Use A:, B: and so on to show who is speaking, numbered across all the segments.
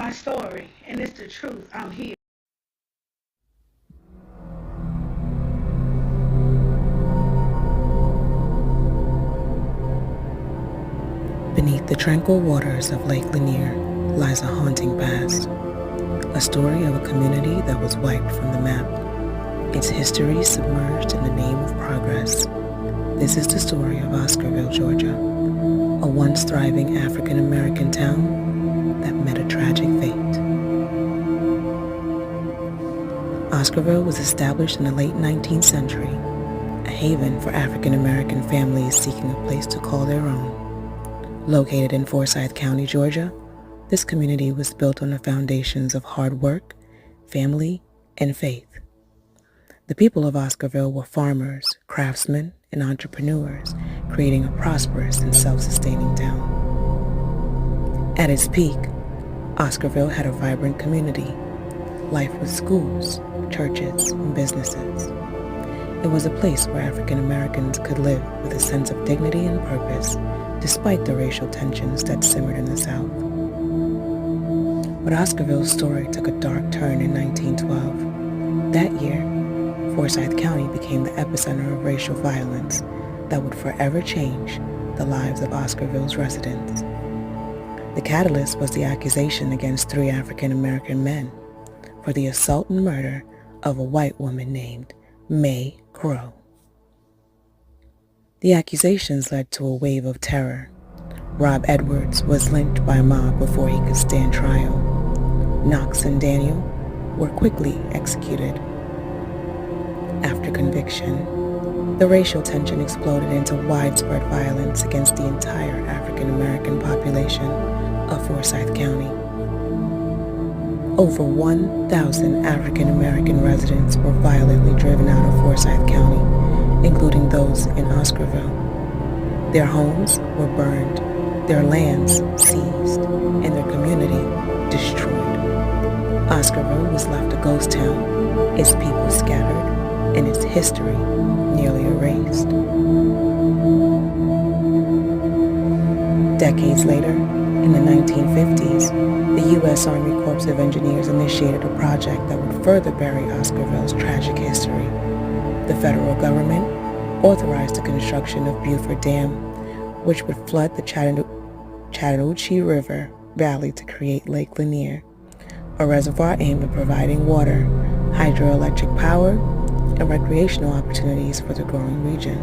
A: my story, and it's the truth. I'm here.
B: Beneath the tranquil waters of Lake Lanier lies a haunting past, a story of a community that was wiped from the map, its history submerged in the name of progress. This is the story of Oscarville, Georgia, a once thriving African-American town that met a tragic fate. Oscarville was established in the late 19th century, a haven for African-American families seeking a place to call their own. Located in Forsyth County, Georgia, this community was built on the foundations of hard work, family, and faith. The people of Oscarville were farmers, craftsmen, and entrepreneurs, creating a prosperous and self-sustaining town. At its peak, Oscarville had a vibrant community, life with schools, churches, and businesses. It was a place where African Americans could live with a sense of dignity and purpose, despite the racial tensions that simmered in the South. But Oscarville's story took a dark turn in 1912. That year, Forsyth County became the epicenter of racial violence that would forever change the lives of Oscarville's residents. The catalyst was the accusation against 3 African American men for the assault and murder of a white woman named May Crow. The accusations led to a wave of terror. Rob Edwards was lynched by a mob before he could stand trial. Knox and Daniel were quickly executed. After conviction, the racial tension exploded into widespread violence against the entire African American population of Forsyth County. Over 1,000 African American residents were violently driven out of Forsyth County, including those in Oscarville. Their homes were burned, their lands seized, and their community destroyed. Oscarville was left a ghost town, its people scattered, and its history nearly erased. Decades later, in the 1950s, the U.S. Army Corps of Engineers initiated a project that would further bury Oscarville's tragic history. The federal government authorized the construction of Beaufort Dam, which would flood the Chattahoochee River Valley to create Lake Lanier, a reservoir aimed at providing water, hydroelectric power, and recreational opportunities for the growing region.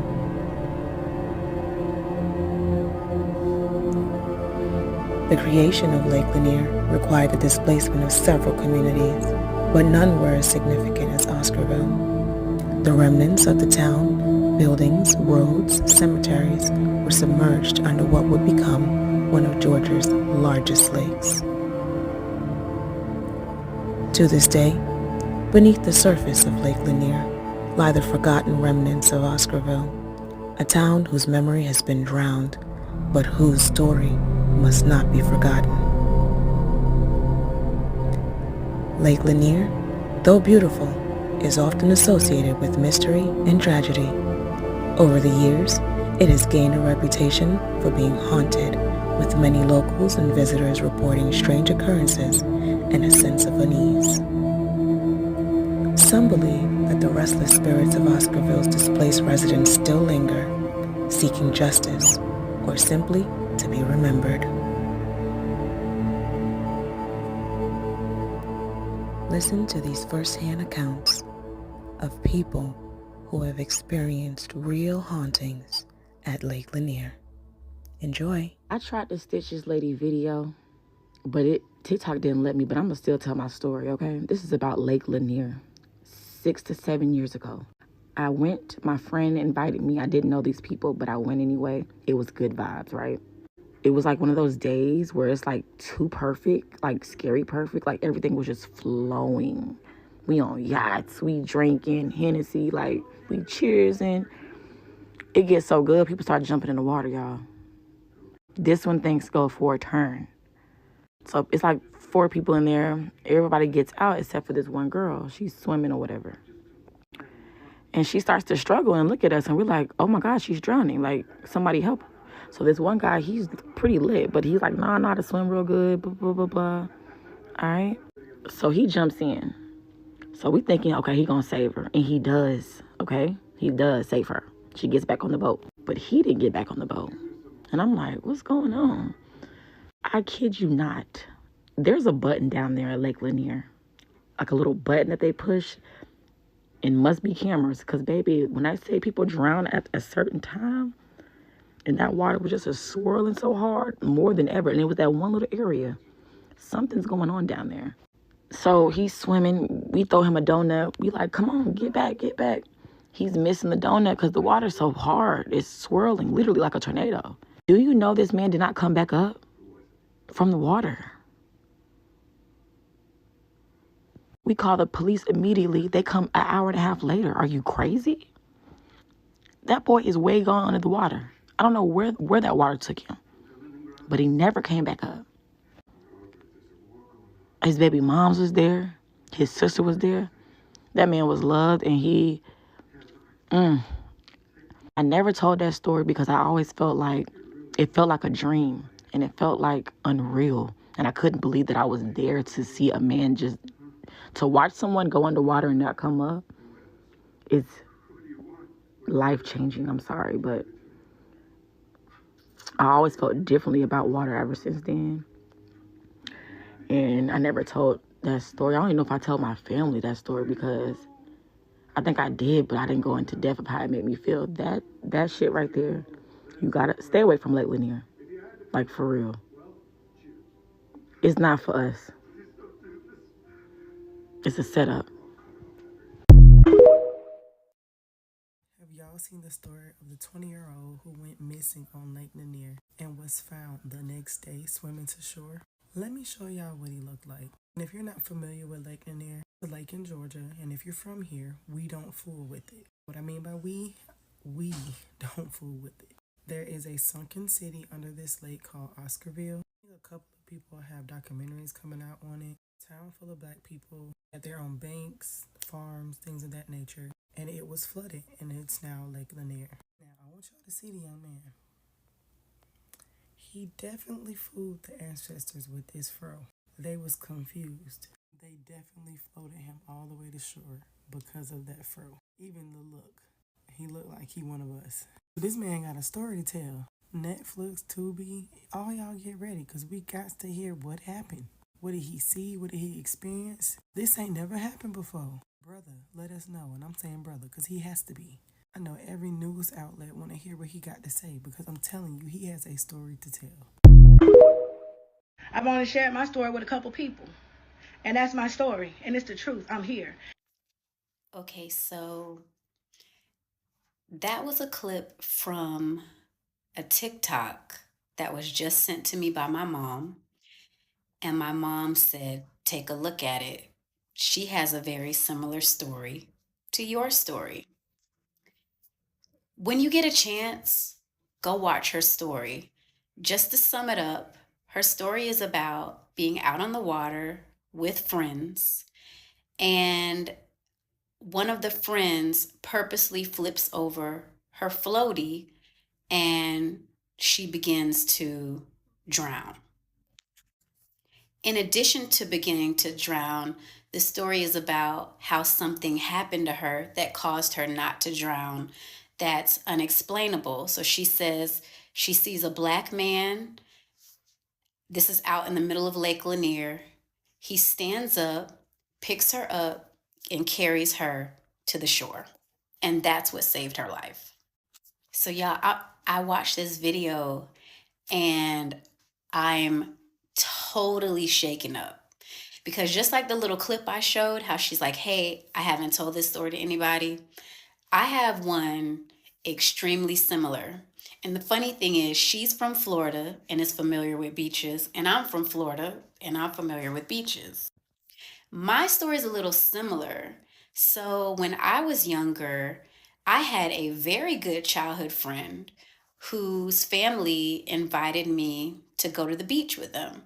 B: The creation of Lake Lanier required the displacement of several communities, but none were as significant as Oscarville. The remnants of the town, buildings, roads, cemeteries were submerged under what would become one of Georgia's largest lakes. To this day, beneath the surface of Lake Lanier lie the forgotten remnants of Oscarville, a town whose memory has been drowned, but whose story must not be forgotten. Lake Lanier, though beautiful, is often associated with mystery and tragedy. Over the years, it has gained a reputation for being haunted, with many locals and visitors reporting strange occurrences and a sense of unease. Some believe that the restless spirits of Oscarville's displaced residents still linger, seeking justice or simply to be remembered. Listen to these first-hand accounts of people who have experienced real hauntings at Lake Lanier. Enjoy.
C: I tried to stitch this lady video, but TikTok didn't let me, but I'm gonna still tell my story, okay? This is about Lake Lanier, 6 to 7 years ago. I went, my friend invited me. I didn't know these people, but I went anyway. It was good vibes, right? It was like one of those days where it's like too perfect, like scary perfect. Like everything was just flowing. We on yachts, we drinking Hennessy, like we cheersing. It gets so good, people start jumping in the water, y'all. This one things go for a turn. So it's like 4 people in there. Everybody gets out except for this one girl. She's swimming or whatever. And she starts to struggle and look at us, and we're like, oh my God, she's drowning. Like, somebody help her. So this one guy, he's pretty lit, but he's like, nah, to swim real good, blah, blah, blah, blah. All right. So he jumps in. So we thinking, okay, he gonna save her. And he does, okay? He does save her. She gets back on the boat. But he didn't get back on the boat. And I'm like, what's going on? I kid you not. There's a button down there at Lake Lanier. Like a little button that they push. And must be cameras. Because, baby, when I say people drown at a certain time, and that water was just swirling so hard, more than ever. And it was that one little area. Something's going on down there. So he's swimming. We throw him a donut. We like, come on, get back, get back. He's missing the donut because the water's so hard. It's swirling, literally like a tornado. Do you know this man did not come back up from the water? We call the police immediately. They come an hour and a half later. Are you crazy? That boy is way gone under the water. I don't know where that water took him, but he never came back up. His baby moms was there. His sister was there. That man was loved, and I never told that story because I always felt like it felt like a dream, and it felt like unreal. And I couldn't believe that I was there to see a man to watch someone go underwater and not come up. It's life-changing. I'm sorry, but I always felt differently about water ever since then. And I never told that story. I don't even know if I told my family that story because I think I did, but I didn't go into depth of how it made me feel. That shit right there, you gotta stay away from Lake Lanier. Like, for real. It's not for us. It's a setup.
B: Have y'all seen the story of the 20-year-old who went missing on Lake Lanier and was found the next day swimming to shore? Let me show y'all what he looked like. And if you're not familiar with Lake Lanier, it's a lake in Georgia, and if you're from here, we don't fool with it. What I mean by we don't fool with it. There is a sunken city under this lake called Oscarville. A couple of people have documentaries coming out on it. Town full of black people at their own banks, farms, things of that nature. And it was flooded, and it's now Lake Lanier. Now, I want y'all to see the young man. He definitely fooled the ancestors with this fro. They was confused. They definitely floated him all the way to shore because of that fro. Even the look. He looked like he one of us. This man got a story to tell. Netflix, Tubi, all y'all get ready because we got to hear what happened. What did he see? What did he experience? This ain't never happened before. Brother, let us know. And I'm saying brother because he has to be. I know every news outlet want to hear what he got to say because I'm telling you, he has a story to tell.
A: I've only shared my story with a couple people. And that's my story. And it's the truth. I'm here.
D: Okay, so that was a clip from a TikTok that was just sent to me by my mom. And my mom said, take a look at it. She has a very similar story to your story. When you get a chance, go watch her story. Just to sum it up, her story is about being out on the water with friends, and one of the friends purposely flips over her floaty and she begins to drown. In addition to beginning to drown, the story is about how something happened to her that caused her not to drown. That's unexplainable. So she says she sees a black man. This is out in the middle of Lake Lanier. He stands up, picks her up, and carries her to the shore. And that's what saved her life. So y'all, I watched this video and I'm totally shaken up. Because just like the little clip I showed, how she's like, hey, I haven't told this story to anybody. I have one extremely similar. And the funny thing is, she's from Florida and is familiar with beaches, and I'm from Florida and I'm familiar with beaches. My story is a little similar. So when I was younger, I had a very good childhood friend whose family invited me to go to the beach with them.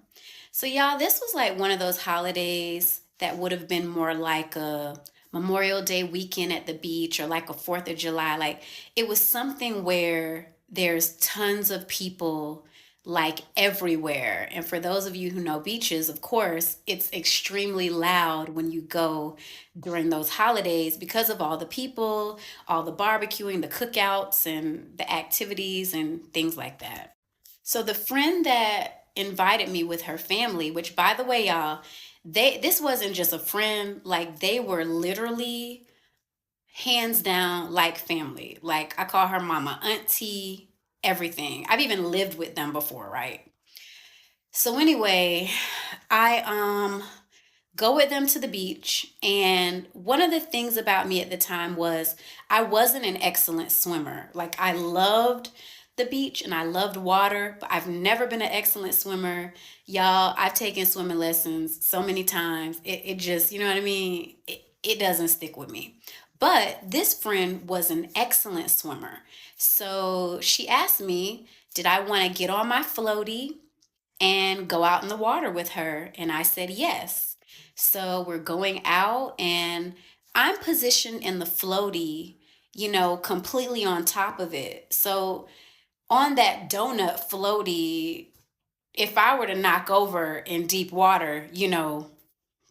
D: So y'all, this was like one of those holidays that would have been more like a Memorial Day weekend at the beach or like a 4th of July. Like it was something where there's tons of people like everywhere. And for those of you who know beaches, of course, it's extremely loud when you go during those holidays because of all the people, all the barbecuing, the cookouts, and the activities and things like that. So the friend that invited me with her family, which by the way, y'all, this wasn't just a friend, like they were literally hands down like family. Like I call her mama, auntie, everything. I've even lived with them before, right? So anyway, I go with them to the beach, and one of the things about me at the time was I wasn't an excellent swimmer. Like I loved the beach and I loved water, but I've never been an excellent swimmer. Y'all, I've taken swimming lessons so many times. It just, you know what I mean? It doesn't stick with me. But this friend was an excellent swimmer. So she asked me, did I want to get on my floaty and go out in the water with her? And I said yes. So we're going out, and I'm positioned in the floaty, completely on top of it. So on that donut floaty, if I were to knock over in deep water,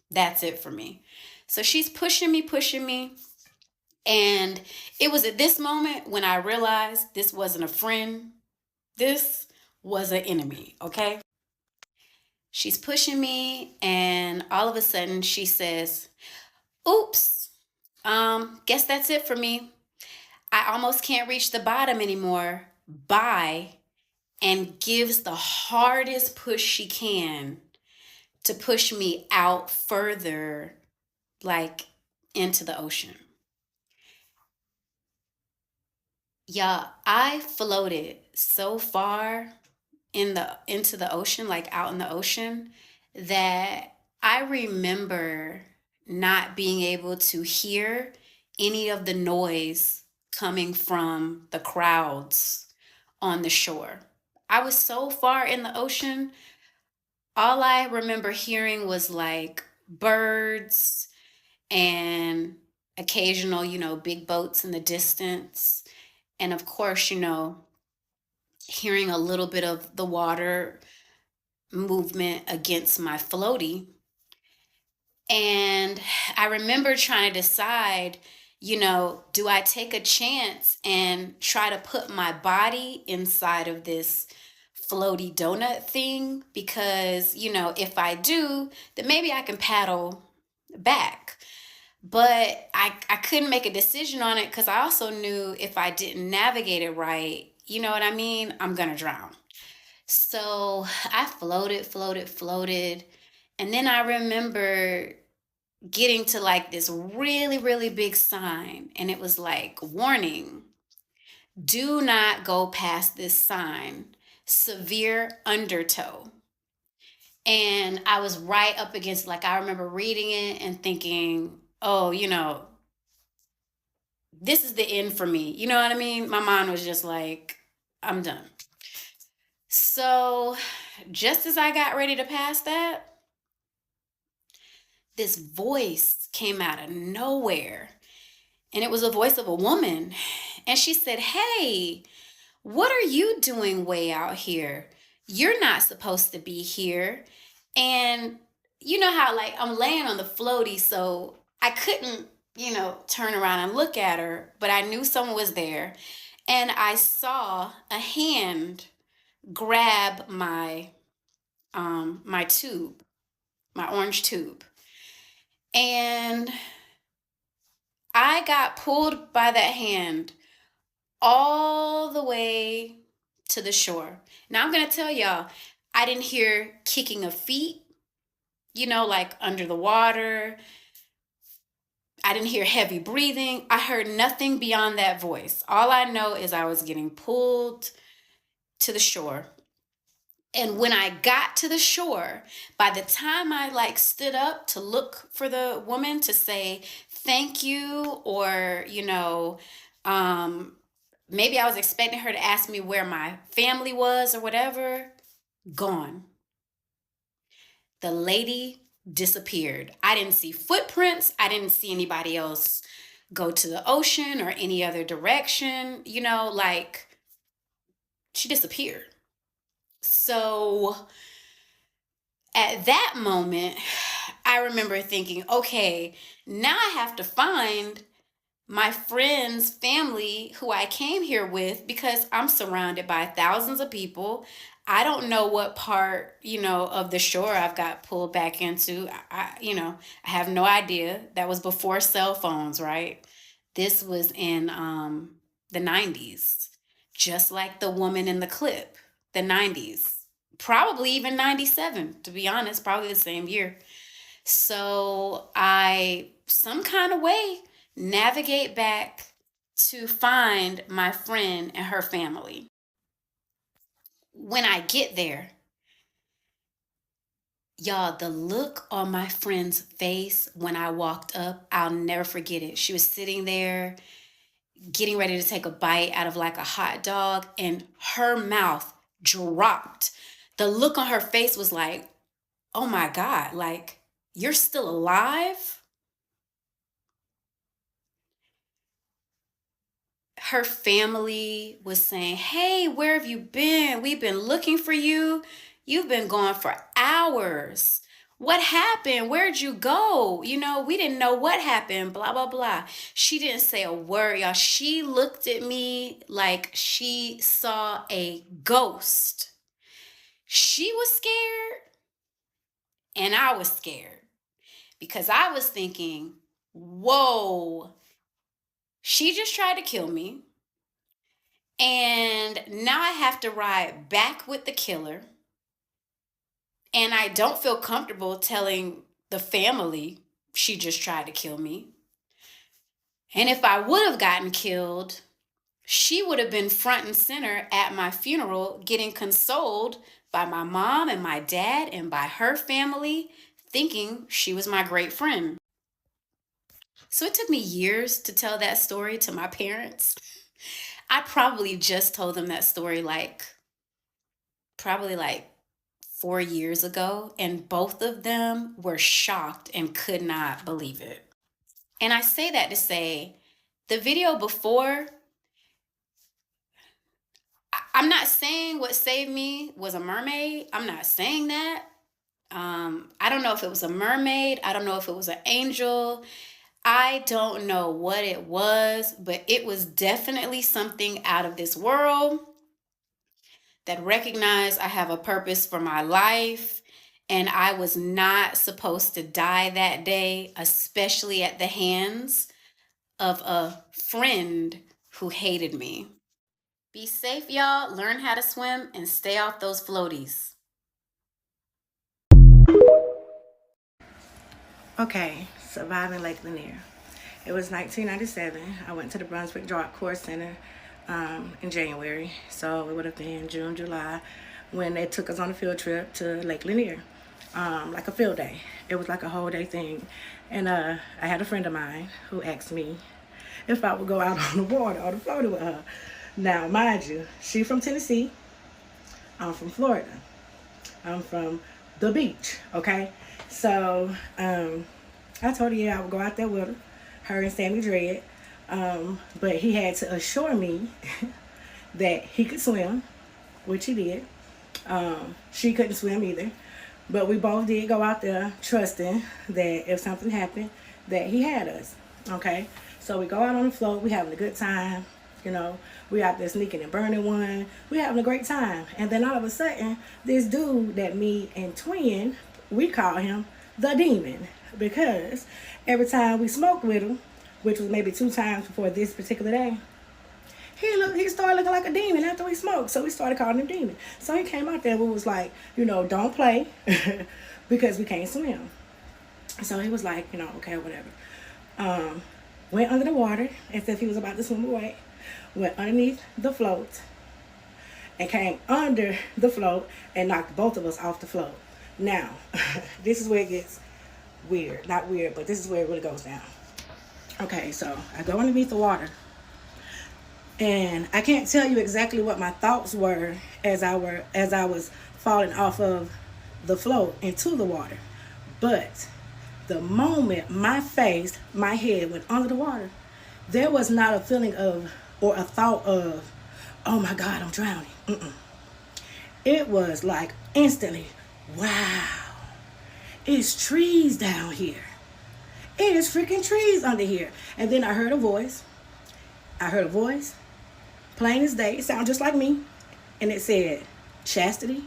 D: that's it for me. So she's pushing me. And it was at this moment when I realized this wasn't a friend. This was an enemy, okay? She's pushing me, and all of a sudden she says, oops, guess that's it for me. I almost can't reach the bottom anymore. Bye. And gives the hardest push she can to push me out further, like into the ocean. Yeah, I floated so far into the ocean, like out in the ocean, that I remember not being able to hear any of the noise coming from the crowds on the shore. I was so far in the ocean, all I remember hearing was like birds and occasional, big boats in the distance. And of course, hearing a little bit of the water movement against my floaty. And I remember trying to decide, do I take a chance and try to put my body inside of this floaty donut thing? Because, if I do, then maybe I can paddle back. But I couldn't make a decision on it because I also knew if I didn't navigate it right, you know what I mean? I'm going to drown. So I floated. And then I remember getting to like this really, really big sign. And it was like, warning, do not go past this sign, severe undertow. And I was right up against, like, I remember reading it and thinking, oh, this is the end for me. You know what I mean? My mind was just like, I'm done. So just as I got ready to pass that, this voice came out of nowhere. And it was a voice of a woman. And she said, hey, what are you doing way out here? You're not supposed to be here. And you know how, like, I'm laying on the floaty, so I couldn't, turn around and look at her, but I knew someone was there. And I saw a hand grab my tube, my orange tube. And I got pulled by that hand all the way to the shore. Now I'm going to tell y'all, I didn't hear kicking of feet, like under the water. I didn't hear heavy breathing. I heard nothing beyond that voice. All I know is I was getting pulled to the shore. And when I got to the shore, by the time I like stood up to look for the woman to say thank you, or, maybe I was expecting her to ask me where my family was or whatever, gone. The lady disappeared. I didn't see footprints. I didn't see anybody else go to the ocean or any other direction, like she disappeared. So at that moment, I remember thinking, okay, now I have to find my friend's family who I came here with, because I'm surrounded by thousands of people. I don't know what part, of the shore I've got pulled back into. I have no idea. That was before cell phones, right? This was in the 90s, just like the woman in the clip, the 90s, probably even 97, to be honest, probably the same year. So I, some kind of way, navigate back to find my friend and her family. When I get there, y'all, the look on my friend's face when I walked up, I'll never forget it. She was sitting there getting ready to take a bite out of like a hot dog, and her mouth dropped. The look on her face was like, oh my God, like, you're still alive? Her family was saying, hey, where have you been? We've been looking for you. You've been gone for hours. What happened? Where'd you go? We didn't know what happened, blah, blah, blah. She didn't say a word, y'all. She looked at me like she saw a ghost. She was scared, and I was scared, because I was thinking, whoa, she just tried to kill me. And now I have to ride back with the killer. And I don't feel comfortable telling the family she just tried to kill me. And if I would have gotten killed, she would have been front and center at my funeral, getting consoled by my mom and my dad and by her family, thinking she was my great friend. So it took me years to tell that story to my parents. I probably just told them that story probably 4 years ago, and both of them were shocked and could not believe it. And I say that to say, the video before, I'm not saying what saved me was a mermaid. I'm not saying that. I don't know if it was a mermaid. I don't know if it was an angel. I don't know what it was, but it was definitely something out of this world that recognized I have a purpose for my life, and I was not supposed to die that day, especially at the hands of a friend who hated me. Be safe, y'all. Learn how to swim and stay off those floaties.
A: Okay, surviving Lake Lanier. It was 1997. I went to the Brunswick Dark Course Center in January. So it would have been June, July, when they took us on a field trip to Lake Lanier, like a field day. It was like a whole day thing. And I had a friend of mine who asked me if I would go out on the water or the floaty with her. Now, mind you, she's from Tennessee. I'm from Florida. I'm from the beach, okay? So I told her, yeah, I would go out there with her and Sammy Dredd. But he had to assure me that he could swim, which he did. She couldn't swim either. But we both did go out there trusting that if something happened, that he had us, okay? So we go out on the float. We having a good time, We out there sneaking and burning one. We having a great time. And then all of a sudden, this dude that me and Twin, we call him the Demon, because every time we smoked with him, which was maybe 2 times before this particular day, he started looking like a demon after we smoked. So we started calling him Demon. So he came out there and was like, don't play because we can't swim. So he was like, okay, whatever. Went under the water as if he was about to swim away. Went underneath the float and came under the float and knocked both of us off the float. Now, this is where it gets weird. Not weird, but this is where it really goes down. Okay, so I go underneath the water. And I can't tell you exactly what my thoughts were as I was falling off of the float into the water. But the moment my head went under the water, there was not a feeling of, or a thought of, oh my God, I'm drowning. It was like instantly, wow, it's trees down here. It is freaking trees under here. And then I heard a voice. Plain as day. It sounded just like me. And it said, Chastity,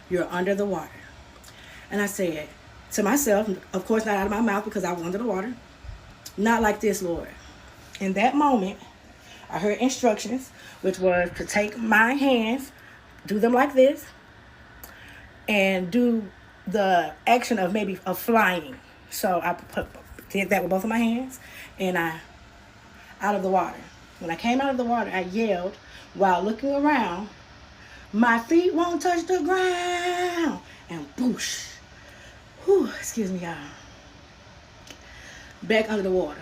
A: you're under the water. And I said to myself, of course not out of my mouth because I was under the water, not like this, Lord. In that moment, I heard instructions, which was to take my hands, do them like this, and do the action of maybe of flying. So I did that with both of my hands, and I out of the water. When I came out of the water, I yelled while looking around, my feet won't touch the ground, and boosh. Whew, excuse me, y'all. Back under the water.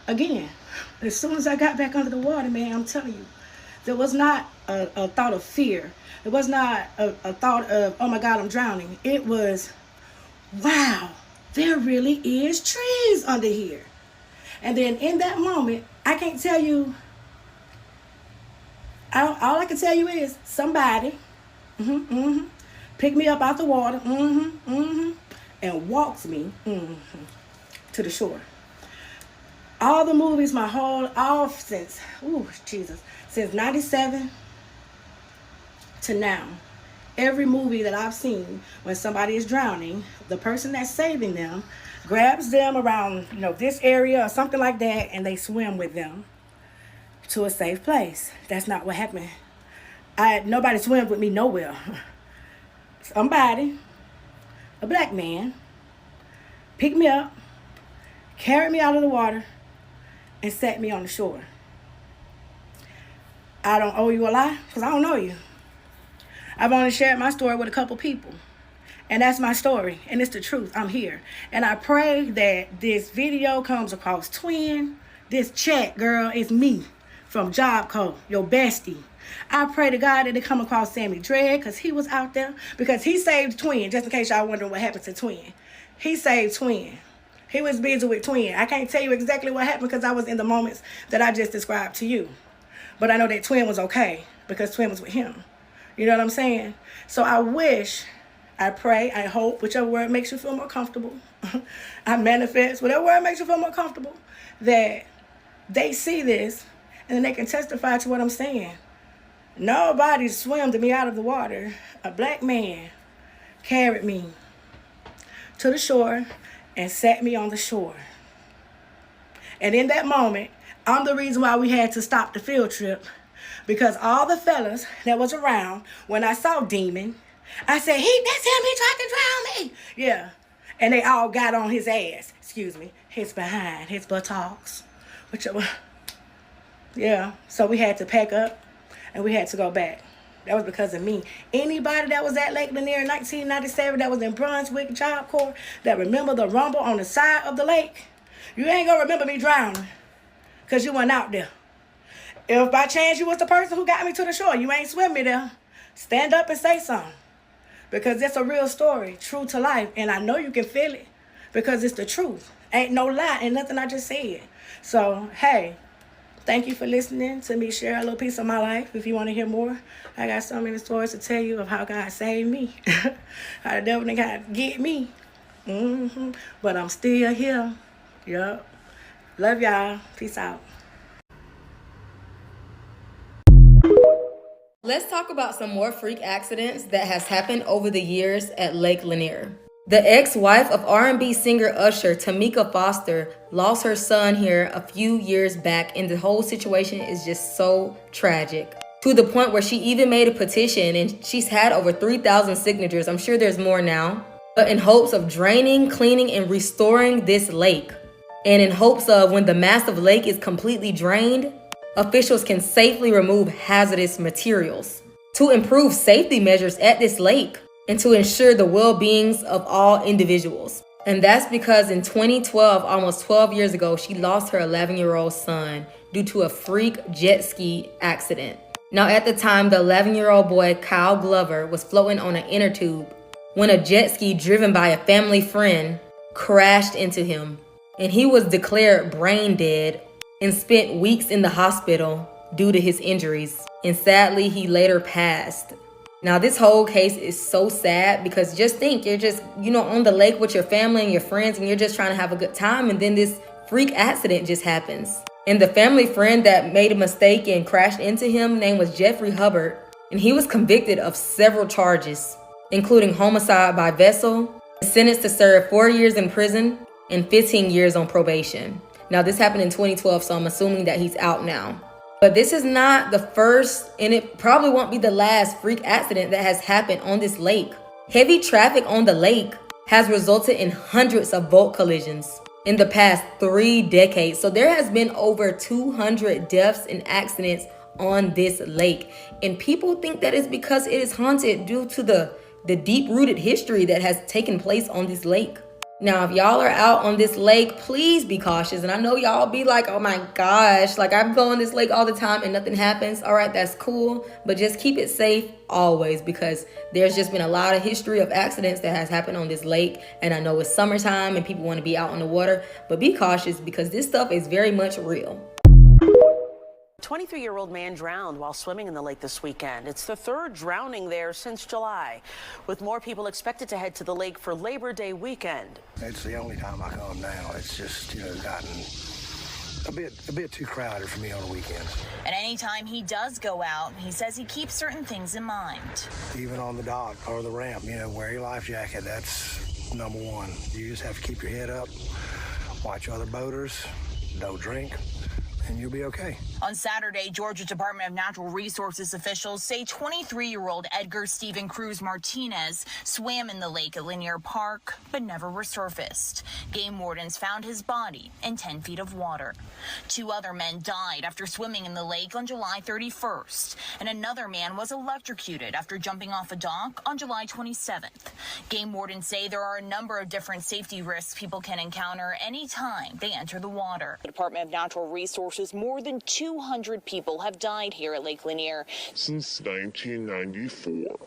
A: Again, as soon as I got back under the water, man, I'm telling you, there was not a thought of fear. It was not a thought of, oh my God, I'm drowning. It was, wow, there really is trees under here. And then in that moment, I can't tell you, all I can tell you is somebody picked me up out the water and walked me to the shore. All the movies, since 97 to now, every movie that I've seen, when somebody is drowning, the person that's saving them grabs them around, this area or something like that, and they swim with them to a safe place. That's not what happened. Nobody swam with me nowhere. Somebody, a black man, picked me up, carried me out of the water, and set me on the shore. I don't owe you a lie because I don't know you. I've only shared my story with a couple people. And that's my story. And it's the truth. I'm here. And I pray that this video comes across twin. This chat, girl, is me from Job Code, your bestie. I pray to God that it come across Sammy Dredd because he was out there. Because he saved Twin, just in case y'all wondering what happened to Twin. He saved Twin. He was busy with Twin. I can't tell you exactly what happened because I was in the moments that I just described to you. But I know that Twin was okay because Twin was with him. You know what I'm saying? So I wish, I pray, I hope, whichever word makes you feel more comfortable, I manifest, whatever word makes you feel more comfortable, that they see this and then they can testify to what I'm saying. Nobody swam me out of the water. A black man carried me to the shore and sat me on the shore. And in that moment, I'm the reason why we had to stop the field trip, because all the fellas that was around, when I saw Demon, I said, that's him, he tried to drown me. Yeah. And they all got on his ass. His behind, his buttocks. Yeah. So we had to pack up and we had to go back. That was because of me. Anybody that was at Lake Lanier in 1997 that was in Brunswick Job Corps that remember the rumble on the side of the lake, you ain't gonna remember me drowning because you weren't out there. If by chance you was the person who got me to the shore, you ain't swim me there, stand up and say something. Because it's a real story, true to life. And I know you can feel it because it's the truth. Ain't no lie, ain't nothing I just said. So, hey, thank you for listening to me share a little piece of my life. If you want to hear more, I got so many stories to tell you of how God saved me. How the devil didn't got to get me. But I'm still here. Yup. Love y'all. Peace out.
E: Let's talk about some more freak accidents that has happened over the years at Lake Lanier. The ex-wife of R&B singer Usher, Tamika Foster, lost her son here a few years back, and the whole situation is just so tragic. To the point where she even made a petition, and she's had over 3,000 signatures. I'm sure there's more now. But in hopes of draining, cleaning, and restoring this lake. And in hopes of when the massive lake is completely drained, officials can safely remove hazardous materials to improve safety measures at this lake and to ensure the well-beings of all individuals. And that's because in 2012, almost 12 years ago, she lost her 11-year-old son due to a freak jet ski accident. Now at the time, the 11-year-old boy, Kyle Glover, was floating on an inner tube when a jet ski driven by a family friend crashed into him. And he was declared brain dead and spent weeks in the hospital due to his injuries. And sadly, he later passed. Now, this whole case is so sad because just think, you're just, on the lake with your family and your friends and you're just trying to have a good time, and then this freak accident just happens. And the family friend that made a mistake and crashed into him, name was Jeffrey Hubbard, and he was convicted of several charges, including homicide by vessel, sentenced to serve 4 years in prison and 15 years on probation. Now, this happened in 2012, so I'm assuming that he's out now. But this is not the first, and it probably won't be the last freak accident that has happened on this lake. Heavy traffic on the lake has resulted in hundreds of boat collisions in the past 3 decades. So there has been over 200 deaths and accidents on this lake. And people think that it's because it is haunted due to the deep-rooted history that has taken place on this lake. Now, if y'all are out on this lake, please be cautious. And I know y'all be like, oh my gosh, like I go on this lake all the time and nothing happens. All right, that's cool. But just keep it safe always, because there's just been a lot of history of accidents that has happened on this lake. And I know it's summertime and people want to be out on the water, but be cautious because this stuff is very much real.
F: A 23-year-old man drowned while swimming in the lake this weekend. It's the third drowning there since July, with more people expected to head to the lake for Labor Day weekend.
G: It's the only time I come now. It's just, gotten a bit too crowded for me on the weekends.
H: And anytime he does go out, he says he keeps certain things in mind.
G: Even on the dock or the ramp, wear your life jacket. That's number one. You just have to keep your head up, watch other boaters, don't drink, and you'll be okay.
H: On Saturday, Georgia Department of Natural Resources officials say 23-year-old Edgar Stephen Cruz Martinez swam in the lake at Lanier Park, but never resurfaced. Game wardens found his body in 10 feet of water. 2 other men died after swimming in the lake on July 31st, and another man was electrocuted after jumping off a dock on July 27th. Game wardens say there are a number of different safety risks people can encounter anytime they enter the water.
I: The Department of Natural Resources, more than 200 people have died here at Lake Lanier
J: since 1994.